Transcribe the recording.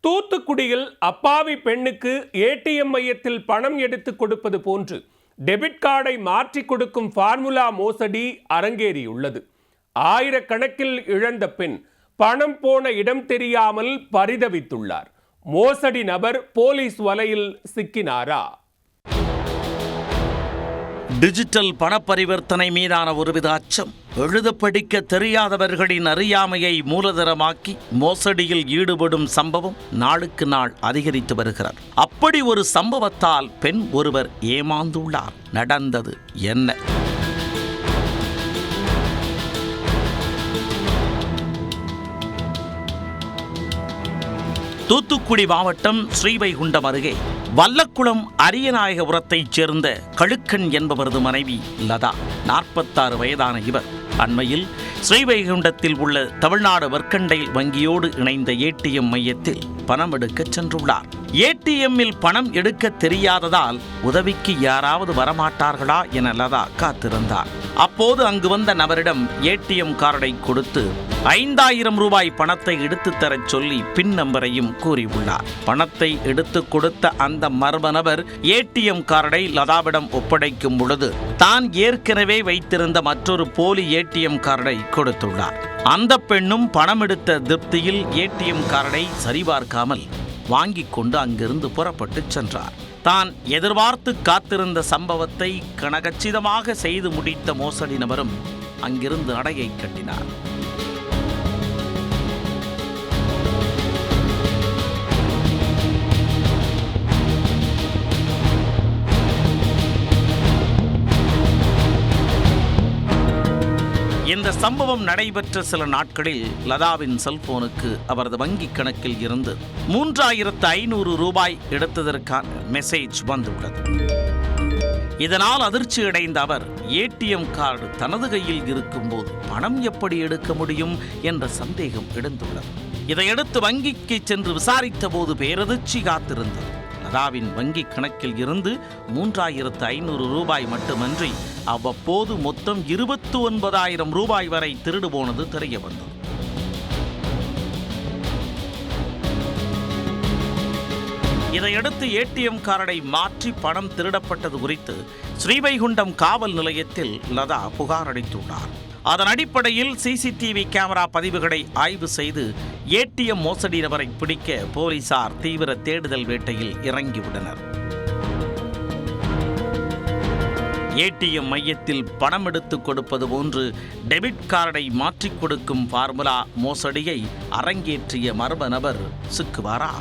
தூத்துக்குடியில் அப்பாவி பெண்ணுக்கு ஏடிஎம் மையத்தில் பணம் எடுத்து கொடுப்பது போன்று டெபிட் கார்டை மாற்றி கொடுக்கும் ஃபார்முலா மோசடி அரங்கேறியுள்ளது. ஆயிரக்கணக்கில் இழந்த பெண் பணம் போன இடம் தெரியாமல் பரிதவித்துள்ளார். மோசடி நபர் போலீஸ் வலையில் சிக்கினாரா? டிஜிட்டல் பணப்பரிவர்த்தனை மீதான ஒருவித அச்சம் எழுத படிக்க தெரியாதவர்களின் அறியாமையை மூலதனமாக்கி மோசடியில் ஈடுபடும் சம்பவம் நாளுக்கு நாள் அதிகரித்து வருகிறது. அப்படி ஒரு சம்பவத்தால் பெண் ஒருவர் ஏமாந்துள்ளார். நடந்தது என்ன? தூத்துக்குடி மாவட்டம் ஸ்ரீவைகுண்டம் அருகே வல்லக்குளம் அரியநாயகபுரத்தைச் சேர்ந்த கழுக்கன் என்பவரது மனைவி லதா. 46 வயதான இவர் அண்மையில் ஸ்ரீவைகுண்டத்தில் உள்ள தமிழ்நாடு மெர்கண்டைல் வங்கியோடு இணைந்த ஏடிஎம் மையத்தில் பணம் எடுக்க சென்றுள்ளார். ஏடிஎம்மில் பணம் எடுக்க தெரியாததால் உதவிக்கு யாராவது வரமாட்டார்களா என லதா காத்திருந்தார். அப்போது அங்கு வந்த நபரிடம் ஏடிஎம் கார்டை கொடுத்து 5000 ரூபாய் பணத்தை எடுத்து தரச் சொல்லி பின் நம்பரையும் கூறியுள்ளார். பணத்தை எடுத்து கொடுத்த அந்த மர்ம நபர் ஏடிஎம் கார்டை லதாவிடம் ஒப்படைக்கும் பொழுது தான் ஏற்கனவே வைத்திருந்த மற்றொரு போலி ஏடிஎம் கார்டை கொடுத்துள்ளார். அந்த பெண்ணும் பணம் எடுத்த திருப்தியில் ஏடிஎம் கார்டை சரிபார்க்காமல் வாங்கிக் கொண்டு அங்கிருந்து புறப்பட்டு சென்றார். தான் எதிர்பார்த்து காத்திருந்த சம்பவத்தை கனகச்சிதமாக செய்து முடித்த மோசடி நபரும் அங்கிருந்து அடையை கட்டினார். இந்த சம்பவம் நடைபெற்ற சில நாட்களில் லதாவின் செல்போனுக்கு அவரது வங்கி கணக்கில் இருந்து 3500 ரூபாய் எடுத்ததற்கான மெசேஜ் வந்துள்ளது. இதனால் அதிர்ச்சியடைந்த அவர் ஏடிஎம் கார்டு தனது கையில் இருக்கும்போது பணம் எப்படி எடுக்க முடியும் என்ற சந்தேகம் எழுந்துள்ளது. இதையடுத்து வங்கிக்கு சென்று விசாரித்த போது பேரதிர்ச்சி காத்திருந்தது. லதாவின் வங்கி கணக்கில் இருந்து 3500 ரூபாய் மட்டுமன்றி அவ்வப்போது மொத்தம் 29000 ரூபாய் வரை திருடு போனது தெரிய வந்தது. இதையடுத்து ஏடிஎம் கார்டை மாற்றி பணம் திருடப்பட்டது குறித்து ஸ்ரீவைகுண்டம் காவல் நிலையத்தில் லதா புகார் அளித்துள்ளார். அதன் அடிப்படையில் சிசிடிவி கேமரா பதிவுகளை ஆய்வு செய்து ஏடிஎம் மோசடி நபரை பிடிக்க போலீசார் தீவிர தேடுதல் வேட்டையில் இறங்கியுள்ளனர். ஏடிஎம் மையத்தில் பணம் எடுத்து கொடுப்பது போன்று டெபிட் கார்டை மாற்றிக் கொடுக்கும் ஃபார்முலா மோசடியை அரங்கேற்றிய மர்ம நபர் சிக்குவாரா?